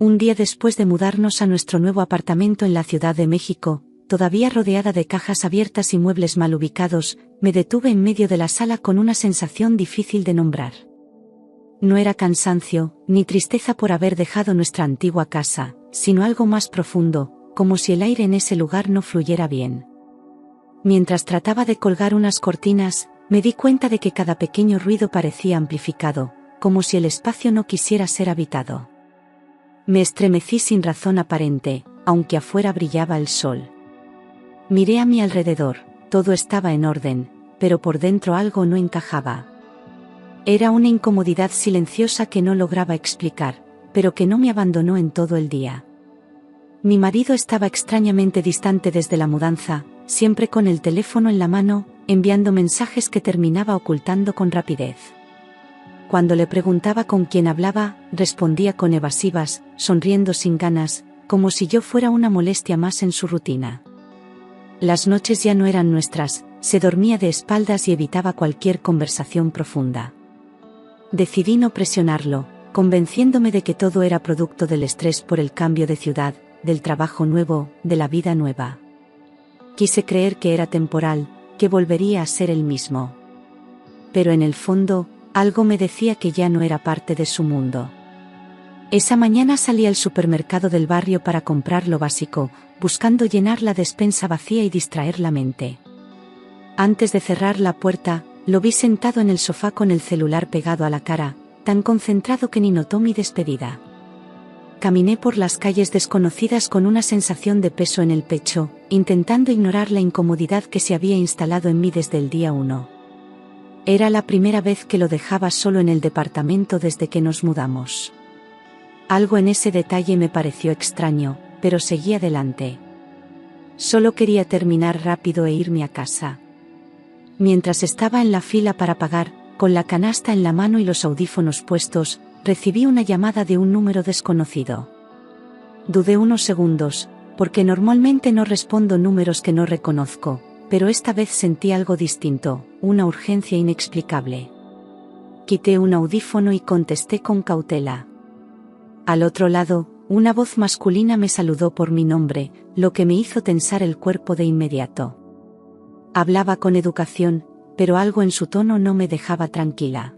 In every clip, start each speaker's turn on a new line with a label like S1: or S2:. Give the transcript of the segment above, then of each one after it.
S1: Un día después de mudarnos a nuestro nuevo apartamento en la Ciudad de México, todavía rodeada de cajas abiertas y muebles mal ubicados, me detuve en medio de la sala con una sensación difícil de nombrar. No era cansancio, ni tristeza por haber dejado nuestra antigua casa, sino algo más profundo, como si el aire en ese lugar no fluyera bien. Mientras trataba de colgar unas cortinas, me di cuenta de que cada pequeño ruido parecía amplificado, como si el espacio no quisiera ser habitado. Me estremecí sin razón aparente, aunque afuera brillaba el sol. Miré a mi alrededor, todo estaba en orden, pero por dentro algo no encajaba. Era una incomodidad silenciosa que no lograba explicar, pero que no me abandonó en todo el día. Mi marido estaba extrañamente distante desde la mudanza, siempre con el teléfono en la mano, enviando mensajes que terminaba ocultando con rapidez. Cuando le preguntaba con quién hablaba, respondía con evasivas, sonriendo sin ganas, como si yo fuera una molestia más en su rutina. Las noches ya no eran nuestras, se dormía de espaldas y evitaba cualquier conversación profunda. Decidí no presionarlo, convenciéndome de que todo era producto del estrés por el cambio de ciudad, del trabajo nuevo, de la vida nueva. Quise creer que era temporal, que volvería a ser el mismo. Pero en el fondo, algo me decía que ya no era parte de su mundo. Esa mañana salí al supermercado del barrio para comprar lo básico, buscando llenar la despensa vacía y distraer la mente. Antes de cerrar la puerta, lo vi sentado en el sofá con el celular pegado a la cara, tan concentrado que ni notó mi despedida. Caminé por las calles desconocidas con una sensación de peso en el pecho, intentando ignorar la incomodidad que se había instalado en mí desde el día 1. Era la primera vez que lo dejaba solo en el departamento desde que nos mudamos. Algo en ese detalle me pareció extraño, pero seguí adelante. Solo quería terminar rápido e irme a casa. Mientras estaba en la fila para pagar, con la canasta en la mano y los audífonos puestos, recibí una llamada de un número desconocido. Dudé unos segundos, porque normalmente no respondo números que no reconozco, pero esta vez sentí algo distinto, una urgencia inexplicable. Quité un audífono y contesté con cautela. Al otro lado, una voz masculina me saludó por mi nombre, lo que me hizo tensar el cuerpo de inmediato. Hablaba con educación, pero algo en su tono no me dejaba tranquila.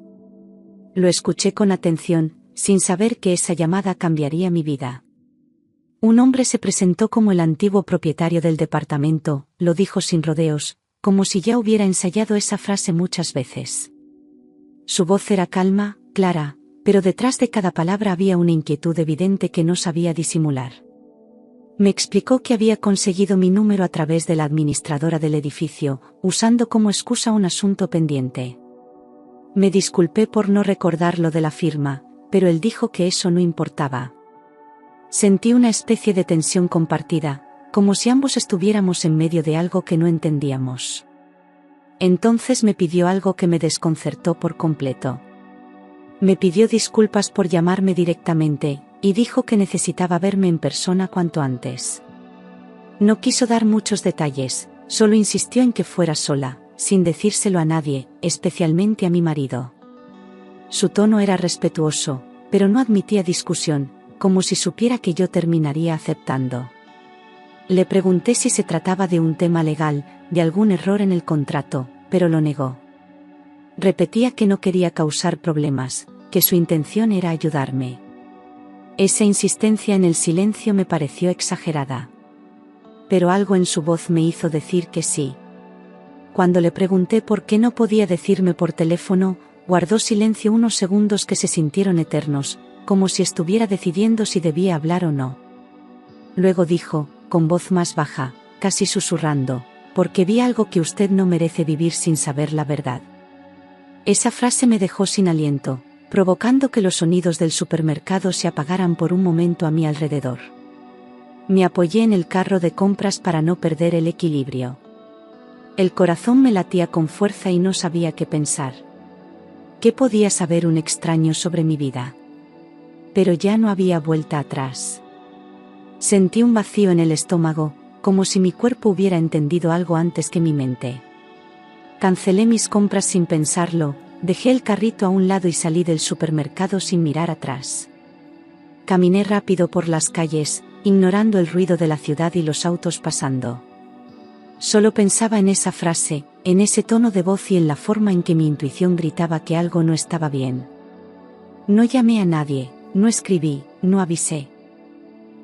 S1: Lo escuché con atención, sin saber que esa llamada cambiaría mi vida. Un hombre se presentó como el antiguo propietario del departamento, lo dijo sin rodeos, como si ya hubiera ensayado esa frase muchas veces. Su voz era calma, clara, pero detrás de cada palabra había una inquietud evidente que no sabía disimular. Me explicó que había conseguido mi número a través de la administradora del edificio, usando como excusa un asunto pendiente. Me disculpé por no recordar lo de la firma, pero él dijo que eso no importaba. Sentí una especie de tensión compartida, como si ambos estuviéramos en medio de algo que no entendíamos. Entonces me pidió algo que me desconcertó por completo. Me pidió disculpas por llamarme directamente, y dijo que necesitaba verme en persona cuanto antes. No quiso dar muchos detalles, solo insistió en que fuera sola, sin decírselo a nadie, especialmente a mi marido. Su tono era respetuoso, pero no admitía discusión, como si supiera que yo terminaría aceptando. Le pregunté si se trataba de un tema legal, de algún error en el contrato, pero lo negó. Repetía que no quería causar problemas, que su intención era ayudarme. Esa insistencia en el silencio me pareció exagerada. Pero algo en su voz me hizo decir que sí. Cuando le pregunté por qué no podía decirme por teléfono, guardó silencio unos segundos que se sintieron eternos, como si estuviera decidiendo si debía hablar o no. Luego dijo, con voz más baja, casi susurrando, porque vi algo que usted no merece vivir sin saber la verdad. Esa frase me dejó sin aliento, provocando que los sonidos del supermercado se apagaran por un momento a mi alrededor. Me apoyé en el carro de compras para no perder el equilibrio. El corazón me latía con fuerza y no sabía qué pensar. ¿Qué podía saber un extraño sobre mi vida? Pero ya no había vuelta atrás. Sentí un vacío en el estómago, como si mi cuerpo hubiera entendido algo antes que mi mente. Cancelé mis compras sin pensarlo, dejé el carrito a un lado y salí del supermercado sin mirar atrás. Caminé rápido por las calles, ignorando el ruido de la ciudad y los autos pasando. Solo pensaba en esa frase, en ese tono de voz y en la forma en que mi intuición gritaba que algo no estaba bien. No llamé a nadie, no escribí, no avisé.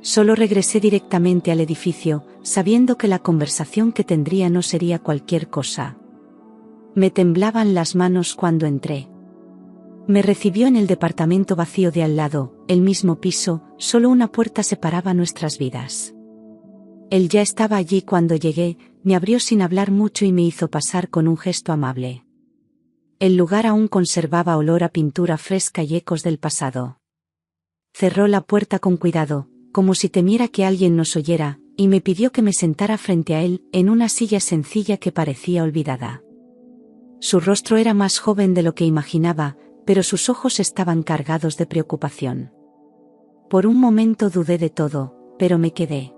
S1: Solo regresé directamente al edificio, sabiendo que la conversación que tendría no sería cualquier cosa. Me temblaban las manos cuando entré. Me recibió en el departamento vacío de al lado, el mismo piso, solo una puerta separaba nuestras vidas. Él ya estaba allí cuando llegué, me abrió sin hablar mucho y me hizo pasar con un gesto amable. El lugar aún conservaba olor a pintura fresca y ecos del pasado. Cerró la puerta con cuidado, como si temiera que alguien nos oyera, y me pidió que me sentara frente a él, en una silla sencilla que parecía olvidada. Su rostro era más joven de lo que imaginaba, pero sus ojos estaban cargados de preocupación. Por un momento dudé de todo, pero me quedé.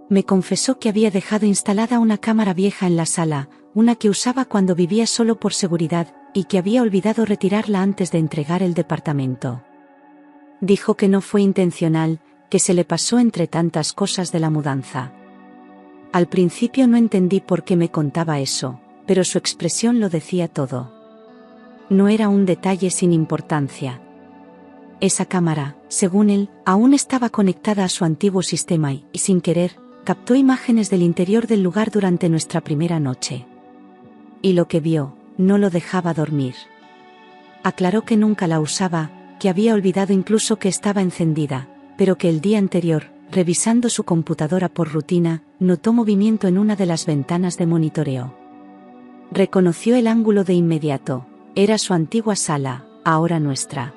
S1: Me confesó que había dejado instalada una cámara vieja en la sala, una que usaba cuando vivía solo por seguridad, y que había olvidado retirarla antes de entregar el departamento. Dijo que no fue intencional, que se le pasó entre tantas cosas de la mudanza. Al principio no entendí por qué me contaba eso, pero su expresión lo decía todo. No era un detalle sin importancia. Esa cámara, según él, aún estaba conectada a su antiguo sistema y, sin querer, captó imágenes del interior del lugar durante nuestra primera noche. Y lo que vio, no lo dejaba dormir. Aclaró que nunca la usaba, que había olvidado incluso que estaba encendida, pero que el día anterior, revisando su computadora por rutina, notó movimiento en una de las ventanas de monitoreo. Reconoció el ángulo de inmediato, era su antigua sala, ahora nuestra.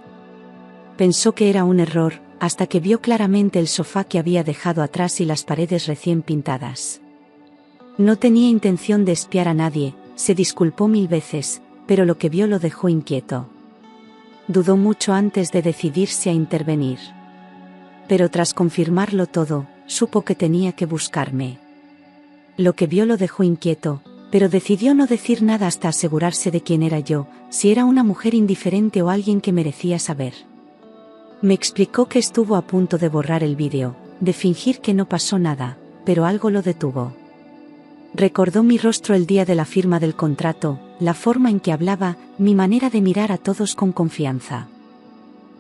S1: Pensó que era un error, hasta que vio claramente el sofá que había dejado atrás y las paredes recién pintadas. No tenía intención de espiar a nadie, se disculpó 1000 veces, pero lo que vio lo dejó inquieto. Dudó mucho antes de decidirse a intervenir. Pero tras confirmarlo todo, supo que tenía que buscarme. Lo que vio lo dejó inquieto, pero decidió no decir nada hasta asegurarse de quién era yo, si era una mujer indiferente o alguien que merecía saber. Me explicó que estuvo a punto de borrar el vídeo, de fingir que no pasó nada, pero algo lo detuvo. Recordó mi rostro el día de la firma del contrato, la forma en que hablaba, mi manera de mirar a todos con confianza.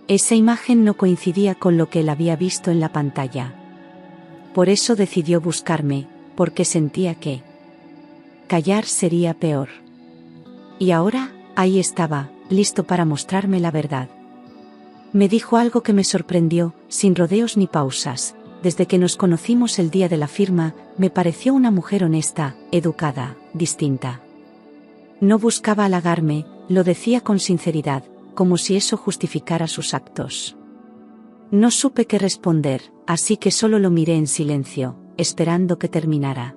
S1: Esa imagen no coincidía con lo que él había visto en la pantalla. Por eso decidió buscarme, porque sentía que callar sería peor. Y ahora, ahí estaba, listo para mostrarme la verdad. Me dijo algo que me sorprendió, sin rodeos ni pausas. Desde que nos conocimos el día de la firma, me pareció una mujer honesta, educada, distinta. No buscaba halagarme, lo decía con sinceridad, como si eso justificara sus actos. No supe qué responder, así que solo lo miré en silencio, esperando que terminara.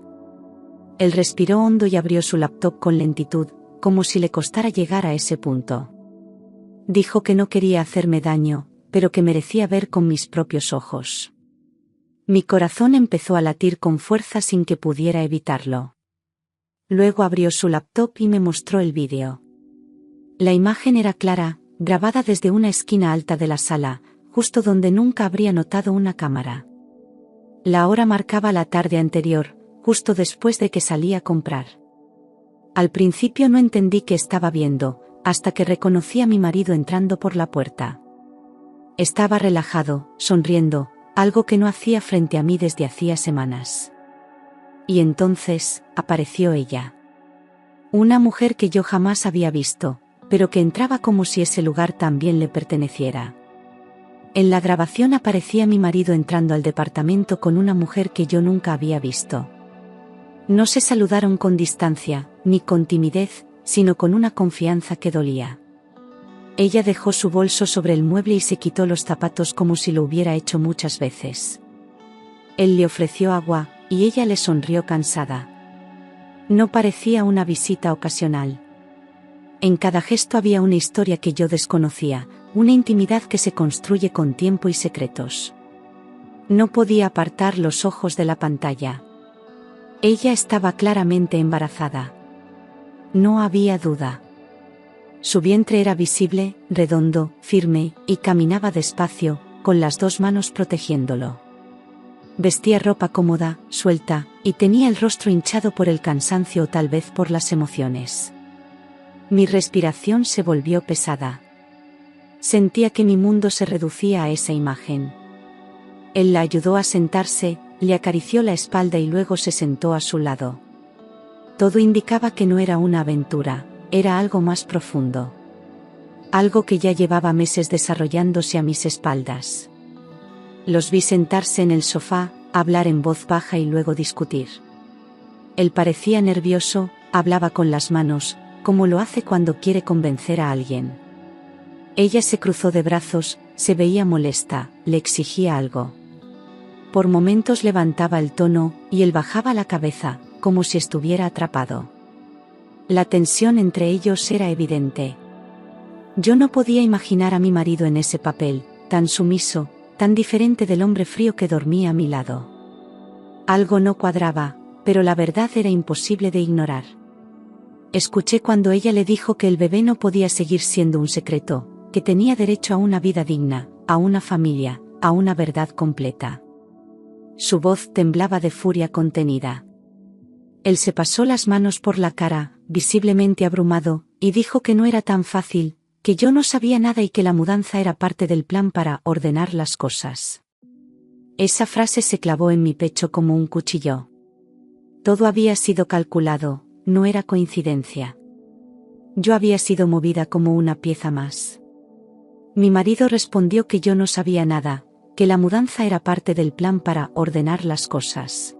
S1: Él respiró hondo y abrió su laptop con lentitud, como si le costara llegar a ese punto. Dijo que no quería hacerme daño, pero que merecía ver con mis propios ojos. Mi corazón empezó a latir con fuerza sin que pudiera evitarlo. Luego abrió su laptop y me mostró el vídeo. La imagen era clara, grabada desde una esquina alta de la sala, justo donde nunca habría notado una cámara. La hora marcaba la tarde anterior, justo después de que salí a comprar. Al principio no entendí qué estaba viendo, hasta que reconocí a mi marido entrando por la puerta. Estaba relajado, sonriendo, algo que no hacía frente a mí desde hacía semanas. Y entonces, apareció ella. Una mujer que yo jamás había visto, pero que entraba como si ese lugar también le perteneciera. En la grabación aparecía mi marido entrando al departamento con una mujer que yo nunca había visto. No se saludaron con distancia, ni con timidez, sino con una confianza que dolía. Ella dejó su bolso sobre el mueble y se quitó los zapatos como si lo hubiera hecho muchas veces. Él le ofreció agua, y ella le sonrió cansada. No parecía una visita ocasional. En cada gesto había una historia que yo desconocía, una intimidad que se construye con tiempo y secretos. No podía apartar los ojos de la pantalla. Ella estaba claramente embarazada. No había duda. Su vientre era visible, redondo, firme, y caminaba despacio, con las dos manos protegiéndolo. Vestía ropa cómoda, suelta, y tenía el rostro hinchado por el cansancio o tal vez por las emociones. Mi respiración se volvió pesada. Sentía que mi mundo se reducía a esa imagen. Él la ayudó a sentarse, le acarició la espalda y luego se sentó a su lado. Todo indicaba que no era una aventura, era algo más profundo. Algo que ya llevaba meses desarrollándose a mis espaldas. Los vi sentarse en el sofá, hablar en voz baja y luego discutir. Él parecía nervioso, hablaba con las manos, como lo hace cuando quiere convencer a alguien. Ella se cruzó de brazos, se veía molesta, le exigía algo. Por momentos levantaba el tono, y él bajaba la cabeza, como si estuviera atrapado. La tensión entre ellos era evidente. Yo no podía imaginar a mi marido en ese papel, tan sumiso, tan diferente del hombre frío que dormía a mi lado. Algo no cuadraba, pero la verdad era imposible de ignorar. Escuché cuando ella le dijo que el bebé no podía seguir siendo un secreto, que tenía derecho a una vida digna, a una familia, a una verdad completa. Su voz temblaba de furia contenida. Él se pasó las manos por la cara, visiblemente abrumado, y dijo que no era tan fácil, que yo no sabía nada y que la mudanza era parte del plan para ordenar las cosas. Esa frase se clavó en mi pecho como un cuchillo. Todo había sido calculado, no era coincidencia. Yo había sido movida como una pieza más. Mi marido respondió que yo no sabía nada, que la mudanza era parte del plan para ordenar las cosas.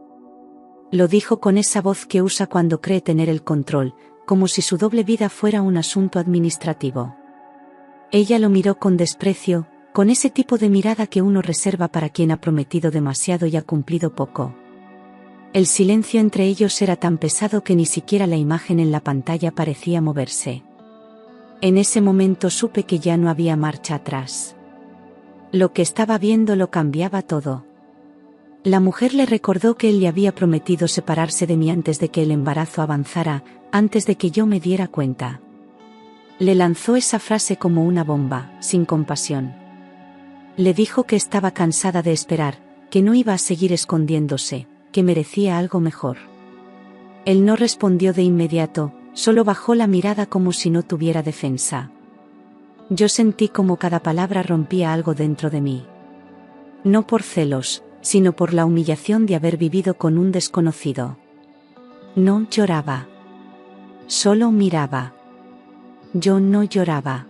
S1: Lo dijo con esa voz que usa cuando cree tener el control, como si su doble vida fuera un asunto administrativo. Ella lo miró con desprecio, con ese tipo de mirada que uno reserva para quien ha prometido demasiado y ha cumplido poco. El silencio entre ellos era tan pesado que ni siquiera la imagen en la pantalla parecía moverse. En ese momento supe que ya no había marcha atrás. Lo que estaba viendo lo cambiaba todo. La mujer le recordó que él le había prometido separarse de mí antes de que el embarazo avanzara, antes de que yo me diera cuenta. Le lanzó esa frase como una bomba, sin compasión. Le dijo que estaba cansada de esperar, que no iba a seguir escondiéndose, que merecía algo mejor. Él no respondió de inmediato, solo bajó la mirada como si no tuviera defensa. Yo sentí como cada palabra rompía algo dentro de mí. No por celos, sino por la humillación de haber vivido con un desconocido. No lloraba. Solo miraba. Yo no lloraba.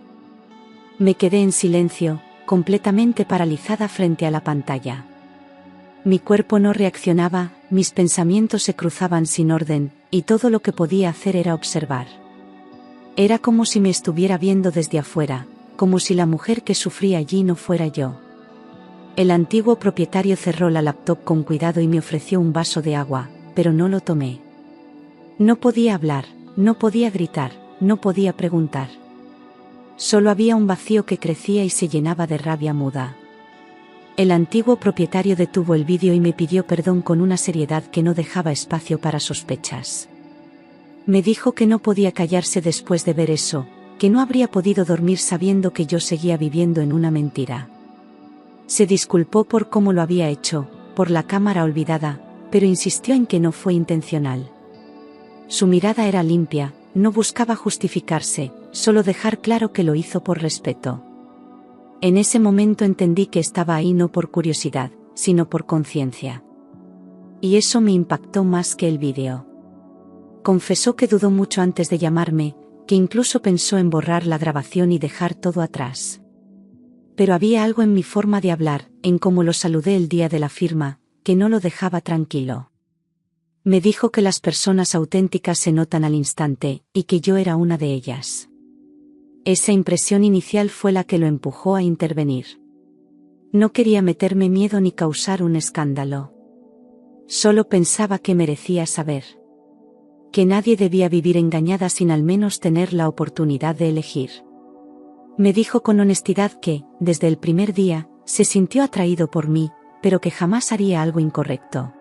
S1: Me quedé en silencio, completamente paralizada frente a la pantalla. Mi cuerpo no reaccionaba, mis pensamientos se cruzaban sin orden, y todo lo que podía hacer era observar. Era como si me estuviera viendo desde afuera, como si la mujer que sufría allí no fuera yo. El antiguo propietario cerró la laptop con cuidado y me ofreció un vaso de agua, pero no lo tomé. No podía hablar, no podía gritar, no podía preguntar. Solo había un vacío que crecía y se llenaba de rabia muda. El antiguo propietario detuvo el vídeo y me pidió perdón con una seriedad que no dejaba espacio para sospechas. Me dijo que no podía callarse después de ver eso, que no habría podido dormir sabiendo que yo seguía viviendo en una mentira. Se disculpó por cómo lo había hecho, por la cámara olvidada, pero insistió en que no fue intencional. Su mirada era limpia, no buscaba justificarse, solo dejar claro que lo hizo por respeto. En ese momento entendí que estaba ahí no por curiosidad, sino por conciencia. Y eso me impactó más que el vídeo. Confesó que dudó mucho antes de llamarme, que incluso pensó en borrar la grabación y dejar todo atrás. Pero había algo en mi forma de hablar, en cómo lo saludé el día de la firma, que no lo dejaba tranquilo. Me dijo que las personas auténticas se notan al instante, y que yo era una de ellas. Esa impresión inicial fue la que lo empujó a intervenir. No quería meterme miedo ni causar un escándalo. Solo pensaba que merecía saber. Que nadie debía vivir engañada sin al menos tener la oportunidad de elegir. Me dijo con honestidad que, desde el primer día, se sintió atraído por mí, pero que jamás haría algo incorrecto.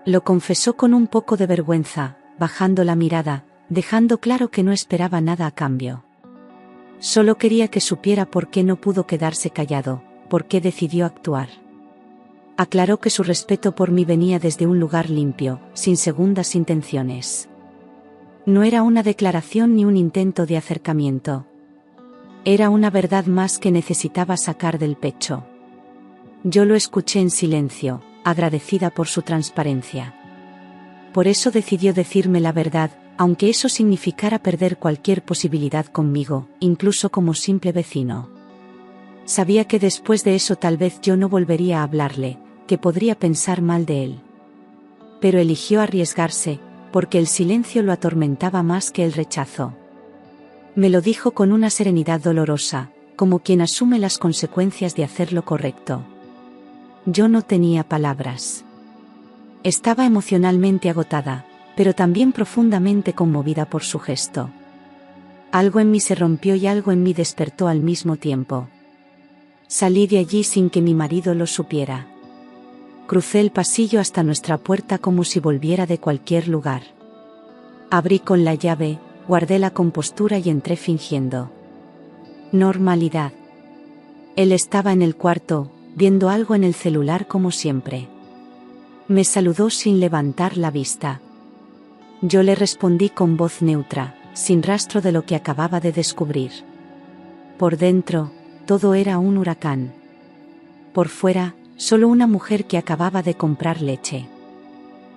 S1: Lo confesó con un poco de vergüenza, bajando la mirada, dejando claro que no esperaba nada a cambio. Solo quería que supiera por qué no pudo quedarse callado, por qué decidió actuar. Aclaró que su respeto por mí venía desde un lugar limpio, sin segundas intenciones. No era una declaración ni un intento de acercamiento. Era una verdad más que necesitaba sacar del pecho. Yo lo escuché en silencio, agradecida por su transparencia. Por eso decidió decirme la verdad, aunque eso significara perder cualquier posibilidad conmigo, incluso como simple vecino. Sabía que después de eso tal vez yo no volvería a hablarle, que podría pensar mal de él. Pero eligió arriesgarse, porque el silencio lo atormentaba más que el rechazo. Me lo dijo con una serenidad dolorosa, como quien asume las consecuencias de hacer lo correcto. Yo no tenía palabras. Estaba emocionalmente agotada, pero también profundamente conmovida por su gesto. Algo en mí se rompió y algo en mí despertó al mismo tiempo. Salí de allí sin que mi marido lo supiera. Crucé el pasillo hasta nuestra puerta como si volviera de cualquier lugar. Abrí con la llave, guardé la compostura y entré fingiendo normalidad. Él estaba en el cuarto, viendo algo en el celular como siempre. Me saludó sin levantar la vista. Yo le respondí con voz neutra, sin rastro de lo que acababa de descubrir. Por dentro, todo era un huracán. Por fuera, solo una mujer que acababa de comprar leche.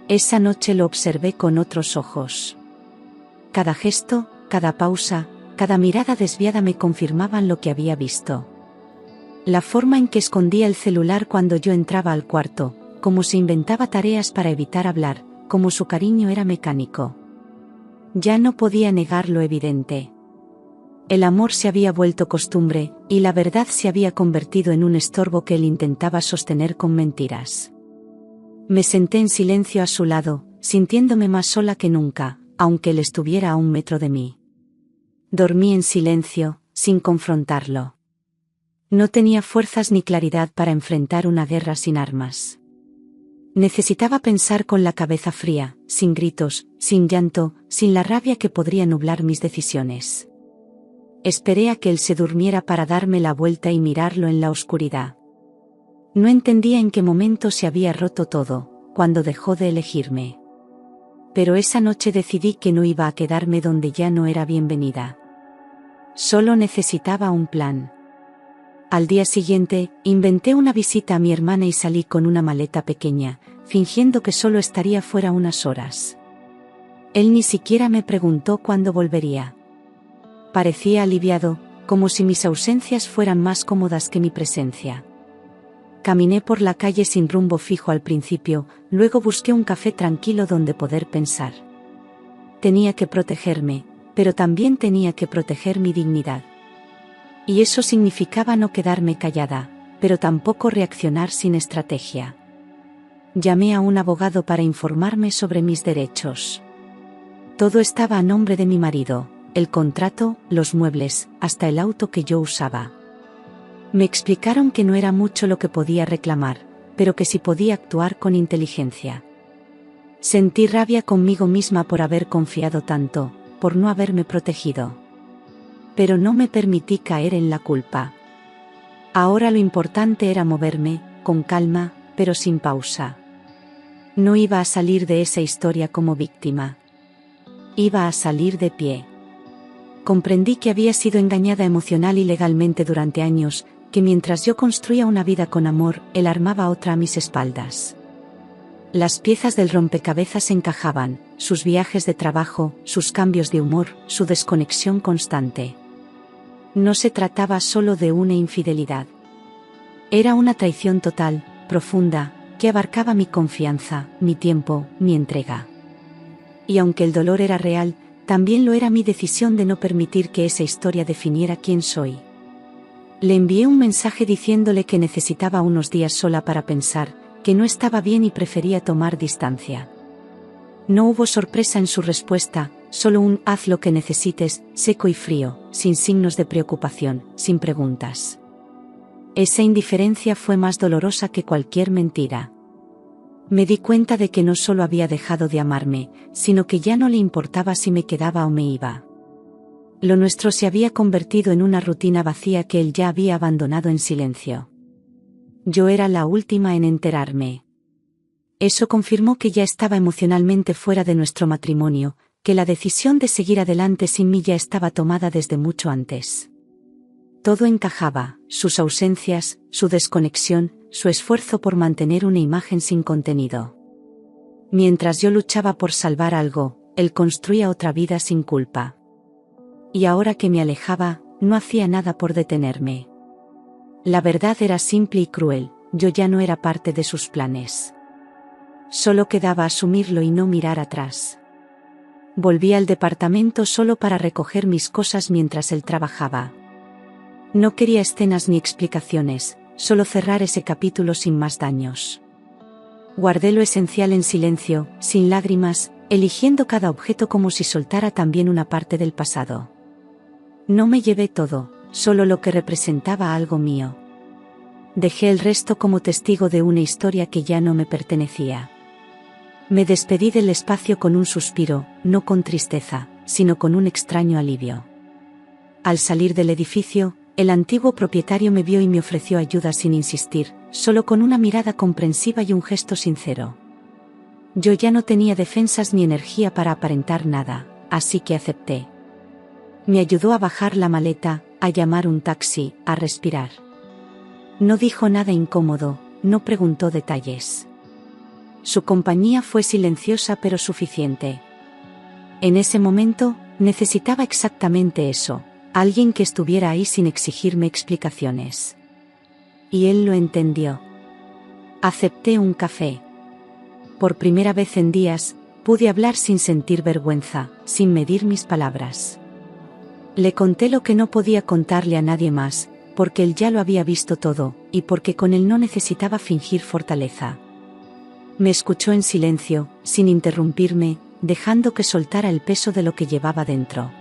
S1: Esa noche lo observé con otros ojos. Cada gesto, cada pausa, cada mirada desviada me confirmaban lo que había visto. La forma en que escondía el celular cuando yo entraba al cuarto, como se inventaba tareas para evitar hablar, como su cariño era mecánico. Ya no podía negar lo evidente. El amor se había vuelto costumbre, y la verdad se había convertido en un estorbo que él intentaba sostener con mentiras. Me senté en silencio a su lado, sintiéndome más sola que nunca, aunque él estuviera a 1 metro de mí. Dormí en silencio, sin confrontarlo. No tenía fuerzas ni claridad para enfrentar una guerra sin armas. Necesitaba pensar con la cabeza fría, sin gritos, sin llanto, sin la rabia que podría nublar mis decisiones. Esperé a que él se durmiera para darme la vuelta y mirarlo en la oscuridad. No entendía en qué momento se había roto todo, cuando dejó de elegirme. Pero esa noche decidí que no iba a quedarme donde ya no era bienvenida. Solo necesitaba un plan. Al día siguiente, inventé una visita a mi hermana y salí con una maleta pequeña, fingiendo que solo estaría fuera unas horas. Él ni siquiera me preguntó cuándo volvería. Parecía aliviado, como si mis ausencias fueran más cómodas que mi presencia. Caminé por la calle sin rumbo fijo al principio, luego busqué un café tranquilo donde poder pensar. Tenía que protegerme, pero también tenía que proteger mi dignidad. Y eso significaba no quedarme callada, pero tampoco reaccionar sin estrategia. Llamé a un abogado para informarme sobre mis derechos. Todo estaba a nombre de mi marido, el contrato, los muebles, hasta el auto que yo usaba. Me explicaron que no era mucho lo que podía reclamar, pero que sí podía actuar con inteligencia. Sentí rabia conmigo misma por haber confiado tanto, por no haberme protegido. Pero no me permití caer en la culpa. Ahora lo importante era moverme, con calma, pero sin pausa. No iba a salir de esa historia como víctima. Iba a salir de pie. Comprendí que había sido engañada emocional y legalmente durante años, que mientras yo construía una vida con amor, él armaba otra a mis espaldas. Las piezas del rompecabezas encajaban, sus viajes de trabajo, sus cambios de humor, su desconexión constante. No se trataba solo de una infidelidad. Era una traición total, profunda, que abarcaba mi confianza, mi tiempo, mi entrega. Y aunque el dolor era real, también lo era mi decisión de no permitir que esa historia definiera quién soy. Le envié un mensaje diciéndole que necesitaba unos días sola para pensar, que no estaba bien y prefería tomar distancia. No hubo sorpresa en su respuesta, solo un haz lo que necesites, seco y frío, sin signos de preocupación, sin preguntas. Esa indiferencia fue más dolorosa que cualquier mentira. Me di cuenta de que no solo había dejado de amarme, sino que ya no le importaba si me quedaba o me iba. Lo nuestro se había convertido en una rutina vacía que él ya había abandonado en silencio. Yo era la última en enterarme. Eso confirmó que ya estaba emocionalmente fuera de nuestro matrimonio, que la decisión de seguir adelante sin mí ya estaba tomada desde mucho antes. Todo encajaba, sus ausencias, su desconexión, su esfuerzo por mantener una imagen sin contenido. Mientras yo luchaba por salvar algo, él construía otra vida sin culpa. Y ahora que me alejaba, no hacía nada por detenerme. La verdad era simple y cruel, yo ya no era parte de sus planes. Solo quedaba asumirlo y no mirar atrás. Volví al departamento solo para recoger mis cosas mientras él trabajaba. No quería escenas ni explicaciones, solo cerrar ese capítulo sin más daños. Guardé lo esencial en silencio, sin lágrimas, eligiendo cada objeto como si soltara también una parte del pasado. No me llevé todo, solo lo que representaba algo mío. Dejé el resto como testigo de una historia que ya no me pertenecía. Me despedí del espacio con un suspiro, no con tristeza, sino con un extraño alivio. Al salir del edificio, el antiguo propietario me vio y me ofreció ayuda sin insistir, solo con una mirada comprensiva y un gesto sincero. Yo ya no tenía defensas ni energía para aparentar nada, así que acepté. Me ayudó a bajar la maleta, a llamar un taxi, a respirar. No dijo nada incómodo, no preguntó detalles. Su compañía fue silenciosa pero suficiente. En ese momento, necesitaba exactamente eso, alguien que estuviera ahí sin exigirme explicaciones. Y él lo entendió. Acepté un café. Por primera vez en días, pude hablar sin sentir vergüenza, sin medir mis palabras. Le conté lo que no podía contarle a nadie más, porque él ya lo había visto todo, y porque con él no necesitaba fingir fortaleza. Me escuchó en silencio, sin interrumpirme, dejando que soltara el peso de lo que llevaba dentro.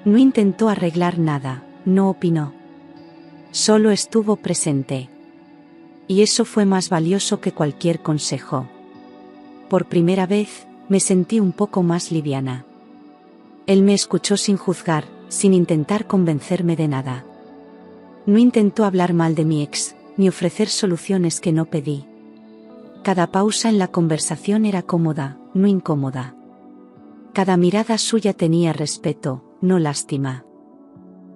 S1: No intentó arreglar nada, no opinó. Solo estuvo presente. Y eso fue más valioso que cualquier consejo. Por primera vez, me sentí un poco más liviana. Él me escuchó sin juzgar, sin intentar convencerme de nada. No intentó hablar mal de mi ex, ni ofrecer soluciones que no pedí. Cada pausa en la conversación era cómoda, no incómoda. Cada mirada suya tenía respeto, no lástima.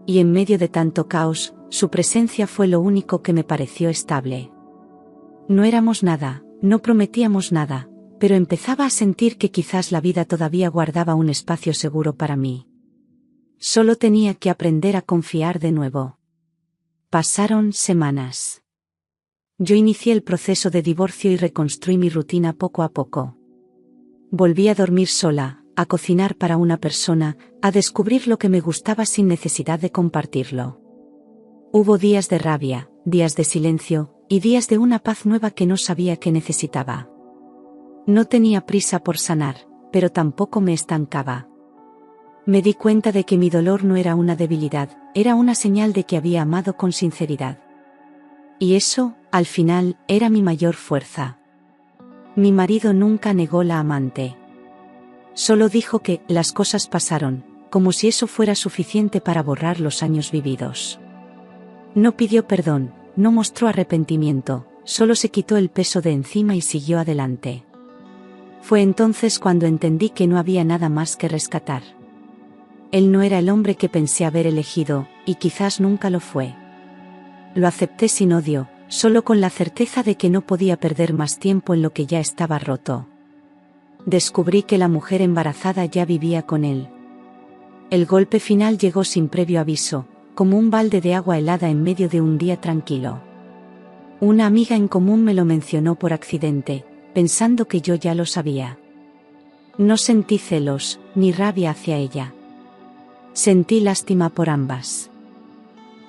S1: Y en medio de tanto caos, su presencia fue lo único que me pareció estable. No éramos nada, no prometíamos nada, pero empezaba a sentir que quizás la vida todavía guardaba un espacio seguro para mí. Solo tenía que aprender a confiar de nuevo. Pasaron semanas. Yo inicié el proceso de divorcio y reconstruí mi rutina poco a poco. Volví a dormir sola, a cocinar para una persona, a descubrir lo que me gustaba sin necesidad de compartirlo. Hubo días de rabia, días de silencio, y días de una paz nueva que no sabía que necesitaba. No tenía prisa por sanar, pero tampoco me estancaba. Me di cuenta de que mi dolor no era una debilidad, era una señal de que había amado con sinceridad. Y eso, al final, era mi mayor fuerza. Mi marido nunca negó la amante. Solo dijo que las cosas pasaron, como si eso fuera suficiente para borrar los años vividos. No pidió perdón, no mostró arrepentimiento, solo se quitó el peso de encima y siguió adelante. Fue entonces cuando entendí que no había nada más que rescatar. Él no era el hombre que pensé haber elegido, y quizás nunca lo fue. Lo acepté sin odio, solo con la certeza de que no podía perder más tiempo en lo que ya estaba roto. Descubrí que la mujer embarazada ya vivía con él. El golpe final llegó sin previo aviso, como un balde de agua helada en medio de un día tranquilo. Una amiga en común me lo mencionó por accidente, pensando que yo ya lo sabía. No sentí celos, ni rabia hacia ella. Sentí lástima por ambas.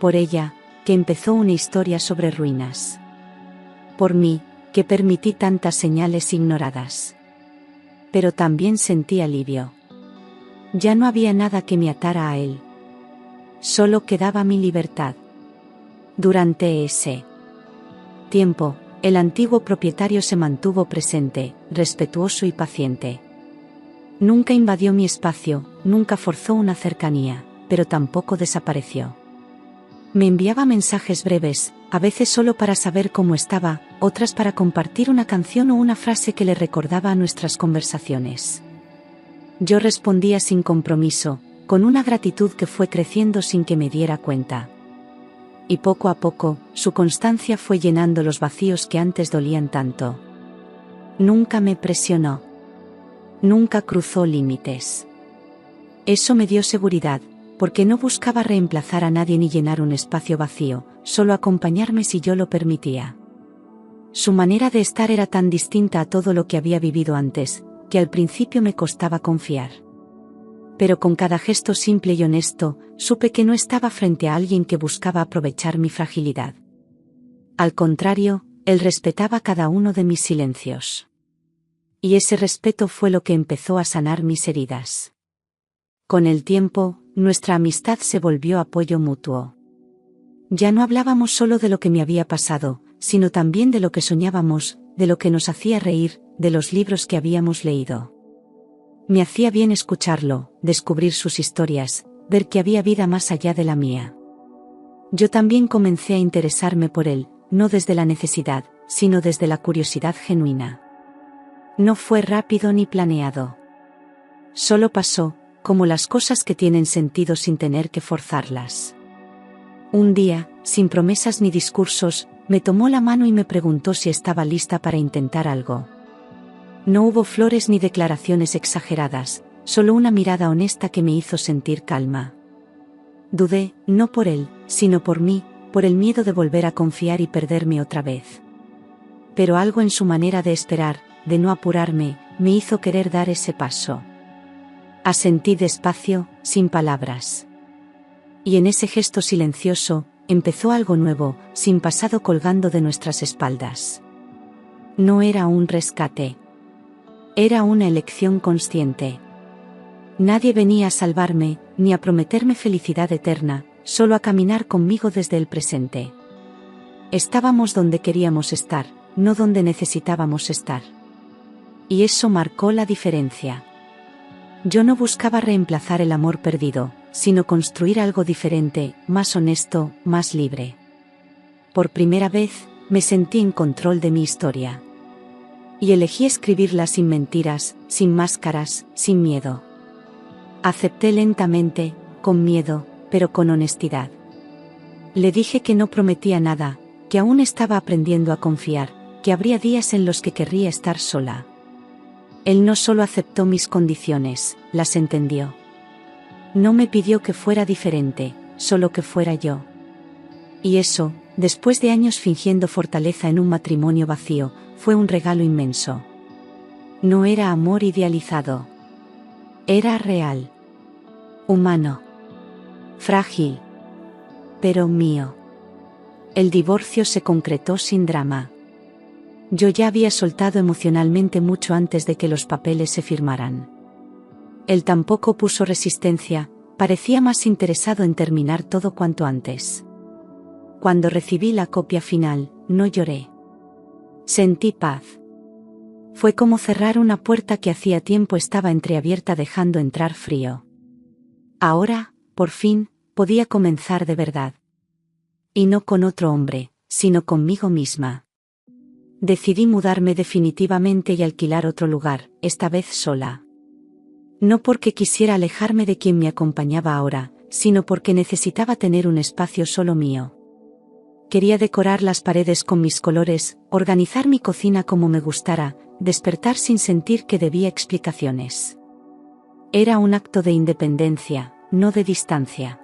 S1: Por ella, que empezó una historia sobre ruinas. Por mí, que permití tantas señales ignoradas. Pero también sentí alivio. Ya no había nada que me atara a él. Solo quedaba mi libertad. Durante ese tiempo, el antiguo propietario se mantuvo presente, respetuoso y paciente. Nunca invadió mi espacio, nunca forzó una cercanía, pero tampoco desapareció. Me enviaba mensajes breves, a veces solo para saber cómo estaba, otras para compartir una canción o una frase que le recordaba a nuestras conversaciones. Yo respondía sin compromiso, con una gratitud que fue creciendo sin que me diera cuenta. Y poco a poco, su constancia fue llenando los vacíos que antes dolían tanto. Nunca me presionó. Nunca cruzó límites. Eso me dio seguridad, porque no buscaba reemplazar a nadie ni llenar un espacio vacío, solo acompañarme si yo lo permitía. Su manera de estar era tan distinta a todo lo que había vivido antes, que al principio me costaba confiar. Pero con cada gesto simple y honesto, supe que no estaba frente a alguien que buscaba aprovechar mi fragilidad. Al contrario, él respetaba cada uno de mis silencios. Y ese respeto fue lo que empezó a sanar mis heridas. Con el tiempo, nuestra amistad se volvió apoyo mutuo. Ya no hablábamos solo de lo que me había pasado, sino también de lo que soñábamos, de lo que nos hacía reír, de los libros que habíamos leído. Me hacía bien escucharlo, descubrir sus historias, ver que había vida más allá de la mía. Yo también comencé a interesarme por él, no desde la necesidad, sino desde la curiosidad genuina. No fue rápido ni planeado. Solo pasó, como las cosas que tienen sentido sin tener que forzarlas. Un día, sin promesas ni discursos, me tomó la mano y me preguntó si estaba lista para intentar algo. No hubo flores ni declaraciones exageradas, solo una mirada honesta que me hizo sentir calma. Dudé, no por él, sino por mí, por el miedo de volver a confiar y perderme otra vez. Pero algo en su manera de esperar, de no apurarme, me hizo querer dar ese paso. Asentí despacio, sin palabras. Y en ese gesto silencioso, empezó algo nuevo, sin pasado colgando de nuestras espaldas. No era un rescate. Era una elección consciente. Nadie venía a salvarme, ni a prometerme felicidad eterna, solo a caminar conmigo desde el presente. Estábamos donde queríamos estar, no donde necesitábamos estar. Y eso marcó la diferencia. Yo no buscaba reemplazar el amor perdido, sino construir algo diferente, más honesto, más libre. Por primera vez, me sentí en control de mi historia. Y elegí escribirla sin mentiras, sin máscaras, sin miedo. Acepté lentamente, con miedo, pero con honestidad. Le dije que no prometía nada, que aún estaba aprendiendo a confiar, que habría días en los que querría estar sola. Él no solo aceptó mis condiciones, las entendió. No me pidió que fuera diferente, solo que fuera yo. Y eso, después de años fingiendo fortaleza en un matrimonio vacío, fue un regalo inmenso. No era amor idealizado. Era real. Humano. Frágil. Pero mío. El divorcio se concretó sin drama. Yo ya había soltado emocionalmente mucho antes de que los papeles se firmaran. Él tampoco puso resistencia, parecía más interesado en terminar todo cuanto antes. Cuando recibí la copia final, no lloré. Sentí paz. Fue como cerrar una puerta que hacía tiempo estaba entreabierta dejando entrar frío. Ahora, por fin, podía comenzar de verdad. Y no con otro hombre, sino conmigo misma. Decidí mudarme definitivamente y alquilar otro lugar, esta vez sola. No porque quisiera alejarme de quien me acompañaba ahora, sino porque necesitaba tener un espacio solo mío. Quería decorar las paredes con mis colores, organizar mi cocina como me gustara, despertar sin sentir que debía explicaciones. Era un acto de independencia, no de distancia.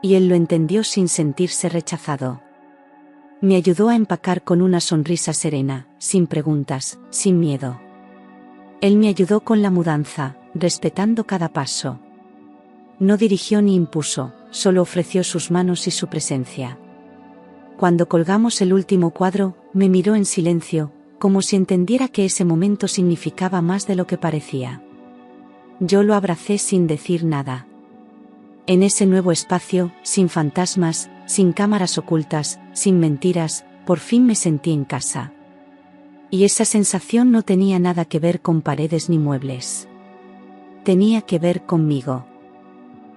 S1: Y él lo entendió sin sentirse rechazado. Me ayudó a empacar con una sonrisa serena, sin preguntas, sin miedo. Él me ayudó con la mudanza, respetando cada paso. No dirigió ni impuso, solo ofreció sus manos y su presencia. Cuando colgamos el último cuadro, me miró en silencio, como si entendiera que ese momento significaba más de lo que parecía. Yo lo abracé sin decir nada. En ese nuevo espacio, sin fantasmas, sin cámaras ocultas, sin mentiras, por fin me sentí en casa. Y esa sensación no tenía nada que ver con paredes ni muebles. Tenía que ver conmigo.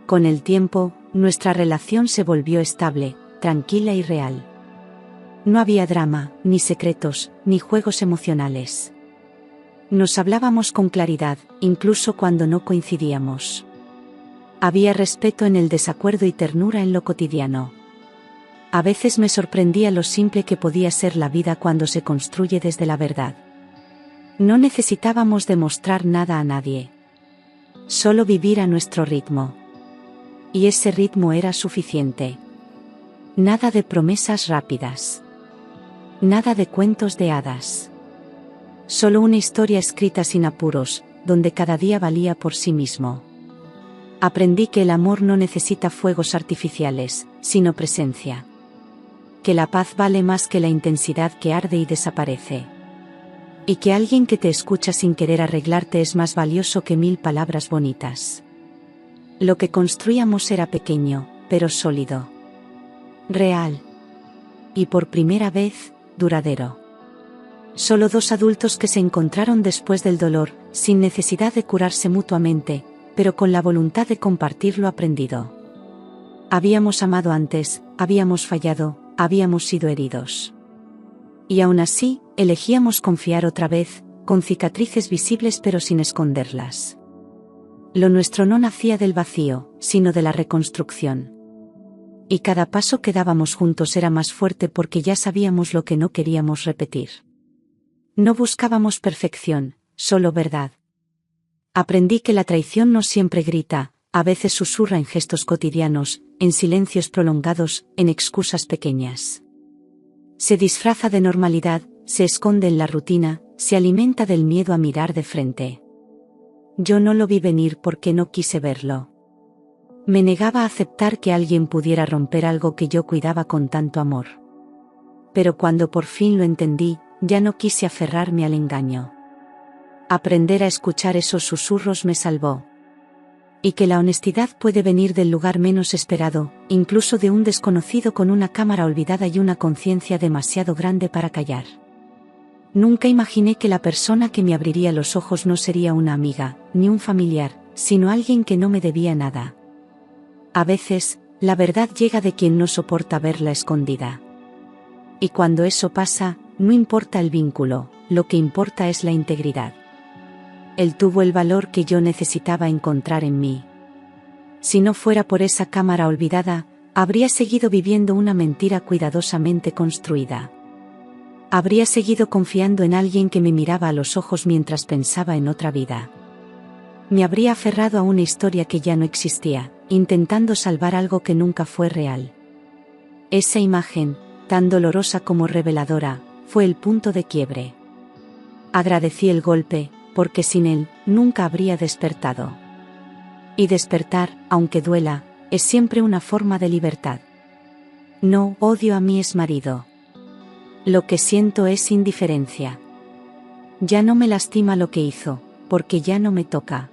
S1: Con el tiempo, nuestra relación se volvió estable, tranquila y real. No había drama, ni secretos, ni juegos emocionales. Nos hablábamos con claridad, incluso cuando no coincidíamos. Había respeto en el desacuerdo y ternura en lo cotidiano. A veces me sorprendía lo simple que podía ser la vida cuando se construye desde la verdad. No necesitábamos demostrar nada a nadie. Solo vivir a nuestro ritmo. Y ese ritmo era suficiente. Nada de promesas rápidas. Nada de cuentos de hadas. Solo una historia escrita sin apuros, donde cada día valía por sí mismo. Aprendí que el amor no necesita fuegos artificiales, sino presencia. Que la paz vale más que la intensidad que arde y desaparece. Y que alguien que te escucha sin querer arreglarte es más valioso que 1000 palabras bonitas. Lo que construíamos era pequeño, pero sólido. Real. Y por primera vez, duradero. Solo dos adultos que se encontraron después del dolor, sin necesidad de curarse mutuamente, pero con la voluntad de compartir lo aprendido. Habíamos amado antes, habíamos fallado, habíamos sido heridos. Y aún así, elegíamos confiar otra vez, con cicatrices visibles pero sin esconderlas. Lo nuestro no nacía del vacío, sino de la reconstrucción. Y cada paso que dábamos juntos era más fuerte porque ya sabíamos lo que no queríamos repetir. No buscábamos perfección, solo verdad. Aprendí que la traición no siempre grita, a veces susurra en gestos cotidianos, en silencios prolongados, en excusas pequeñas. Se disfraza de normalidad, se esconde en la rutina, se alimenta del miedo a mirar de frente. Yo no lo vi venir porque no quise verlo. Me negaba a aceptar que alguien pudiera romper algo que yo cuidaba con tanto amor. Pero cuando por fin lo entendí, ya no quise aferrarme al engaño. Aprender a escuchar esos susurros me salvó. Y que la honestidad puede venir del lugar menos esperado, incluso de un desconocido con una cámara olvidada y una conciencia demasiado grande para callar. Nunca imaginé que la persona que me abriría los ojos no sería una amiga, ni un familiar, sino alguien que no me debía nada. A veces, la verdad llega de quien no soporta verla escondida. Y cuando eso pasa, no importa el vínculo, lo que importa es la integridad. Él tuvo el valor que yo necesitaba encontrar en mí. Si no fuera por esa cámara olvidada, habría seguido viviendo una mentira cuidadosamente construida. Habría seguido confiando en alguien que me miraba a los ojos mientras pensaba en otra vida. Me habría aferrado a una historia que ya no existía, intentando salvar algo que nunca fue real. Esa imagen, tan dolorosa como reveladora, fue el punto de quiebre. Agradecí el golpe, porque sin él, nunca habría despertado. Y despertar, aunque duela, es siempre una forma de libertad. No odio a mi exmarido. Lo que siento es indiferencia. Ya no me lastima lo que hizo, porque ya no me toca.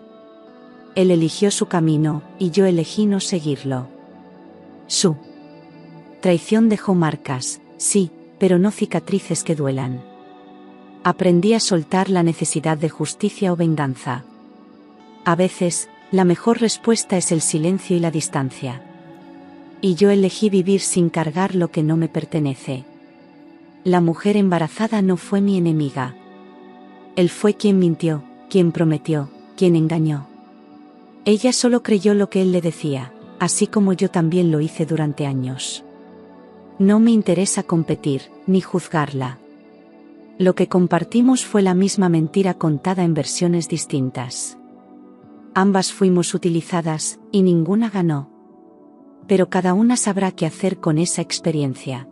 S1: Él eligió su camino, y yo elegí no seguirlo. Su traición dejó marcas, sí, pero no cicatrices que duelan. Aprendí a soltar la necesidad de justicia o venganza. A veces, la mejor respuesta es el silencio y la distancia. Y yo elegí vivir sin cargar lo que no me pertenece. La mujer embarazada no fue mi enemiga. Él fue quien mintió, quien prometió, quien engañó. Ella solo creyó lo que él le decía, así como yo también lo hice durante años. No me interesa competir, ni juzgarla. Lo que compartimos fue la misma mentira contada en versiones distintas. Ambas fuimos utilizadas, y ninguna ganó. Pero cada una sabrá qué hacer con esa experiencia.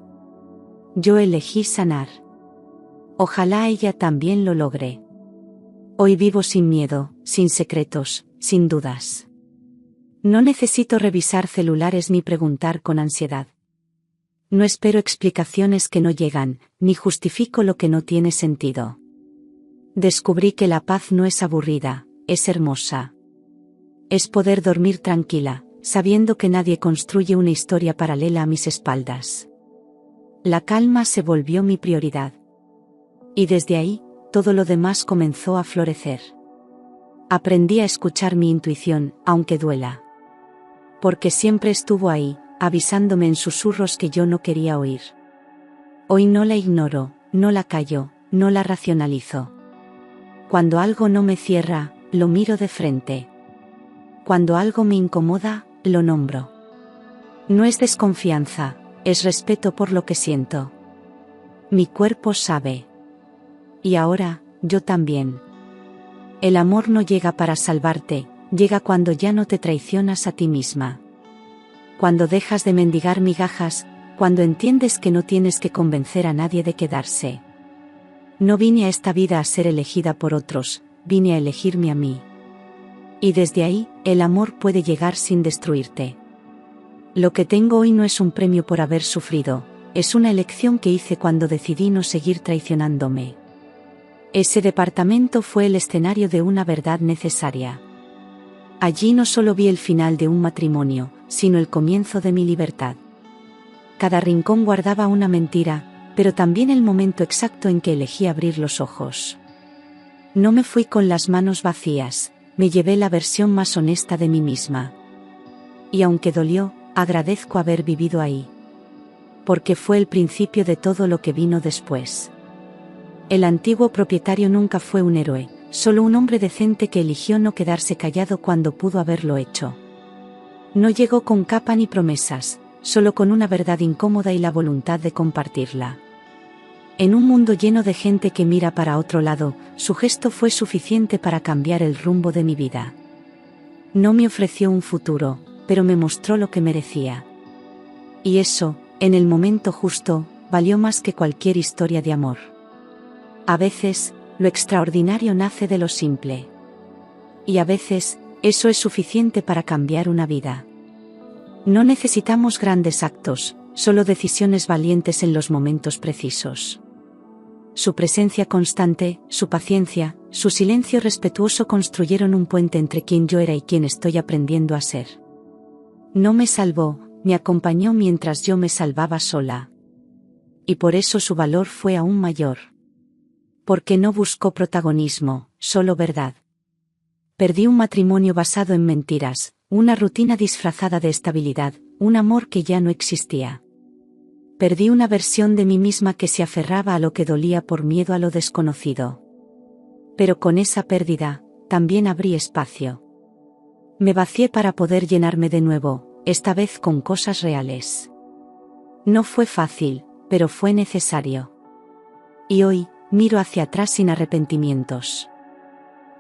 S1: Yo elegí sanar. Ojalá ella también lo logre. Hoy vivo sin miedo, sin secretos, sin dudas. No necesito revisar celulares ni preguntar con ansiedad. No espero explicaciones que no llegan, ni justifico lo que no tiene sentido. Descubrí que la paz no es aburrida, es hermosa. Es poder dormir tranquila, sabiendo que nadie construye una historia paralela a mis espaldas. La calma se volvió mi prioridad. Y desde ahí, todo lo demás comenzó a florecer. Aprendí a escuchar mi intuición, aunque duela. Porque siempre estuvo ahí, avisándome en susurros que yo no quería oír. Hoy no la ignoro, no la callo, no la racionalizo. Cuando algo no me cierra, lo miro de frente. Cuando algo me incomoda, lo nombro. No es desconfianza, es respeto por lo que siento. Mi cuerpo sabe. Y ahora, yo también. El amor no llega para salvarte, llega cuando ya no te traicionas a ti misma. Cuando dejas de mendigar migajas, cuando entiendes que no tienes que convencer a nadie de quedarse. No vine a esta vida a ser elegida por otros, vine a elegirme a mí. Y desde ahí, el amor puede llegar sin destruirte. Lo que tengo hoy no es un premio por haber sufrido, es una elección que hice cuando decidí no seguir traicionándome. Ese departamento fue el escenario de una verdad necesaria. Allí no solo vi el final de un matrimonio, sino el comienzo de mi libertad. Cada rincón guardaba una mentira, pero también el momento exacto en que elegí abrir los ojos. No me fui con las manos vacías, me llevé la versión más honesta de mí misma. Y aunque dolió, agradezco haber vivido ahí. Porque fue el principio de todo lo que vino después. El antiguo propietario nunca fue un héroe, solo un hombre decente que eligió no quedarse callado cuando pudo haberlo hecho. No llegó con capa ni promesas, solo con una verdad incómoda y la voluntad de compartirla. En un mundo lleno de gente que mira para otro lado, su gesto fue suficiente para cambiar el rumbo de mi vida. No me ofreció un futuro, pero me mostró lo que merecía. Y eso, en el momento justo, valió más que cualquier historia de amor. A veces, lo extraordinario nace de lo simple. Y a veces, eso es suficiente para cambiar una vida. No necesitamos grandes actos, solo decisiones valientes en los momentos precisos. Su presencia constante, su paciencia, su silencio respetuoso construyeron un puente entre quien yo era y quien estoy aprendiendo a ser. No me salvó, me acompañó mientras yo me salvaba sola. Y por eso su valor fue aún mayor. Porque no buscó protagonismo, solo verdad. Perdí un matrimonio basado en mentiras, una rutina disfrazada de estabilidad, un amor que ya no existía. Perdí una versión de mí misma que se aferraba a lo que dolía por miedo a lo desconocido. Pero con esa pérdida, también abrí espacio. Me vacié para poder llenarme de nuevo, esta vez con cosas reales. No fue fácil, pero fue necesario. Y hoy, miro hacia atrás sin arrepentimientos.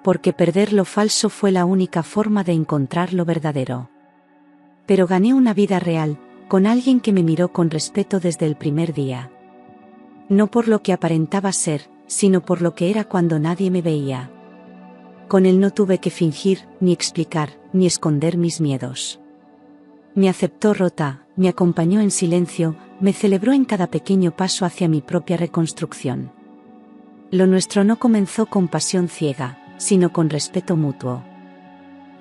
S1: Porque perder lo falso fue la única forma de encontrar lo verdadero. Pero gané una vida real, con alguien que me miró con respeto desde el primer día. No por lo que aparentaba ser, sino por lo que era cuando nadie me veía. Con él no tuve que fingir, ni explicar, ni esconder mis miedos. Me aceptó rota, me acompañó en silencio, me celebró en cada pequeño paso hacia mi propia reconstrucción. Lo nuestro no comenzó con pasión ciega, sino con respeto mutuo.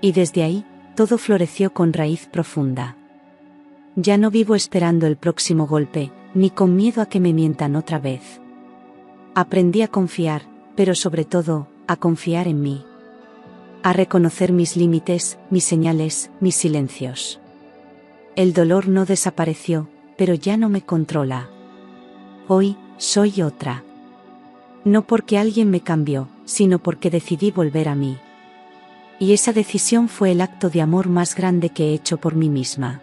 S1: Y desde ahí, todo floreció con raíz profunda. Ya no vivo esperando el próximo golpe, ni con miedo a que me mientan otra vez. Aprendí a confiar, pero sobre todo, a confiar en mí. A reconocer mis límites, mis señales, mis silencios. El dolor no desapareció, pero ya no me controla. Hoy, soy otra. No porque alguien me cambió, sino porque decidí volver a mí. Y esa decisión fue el acto de amor más grande que he hecho por mí misma.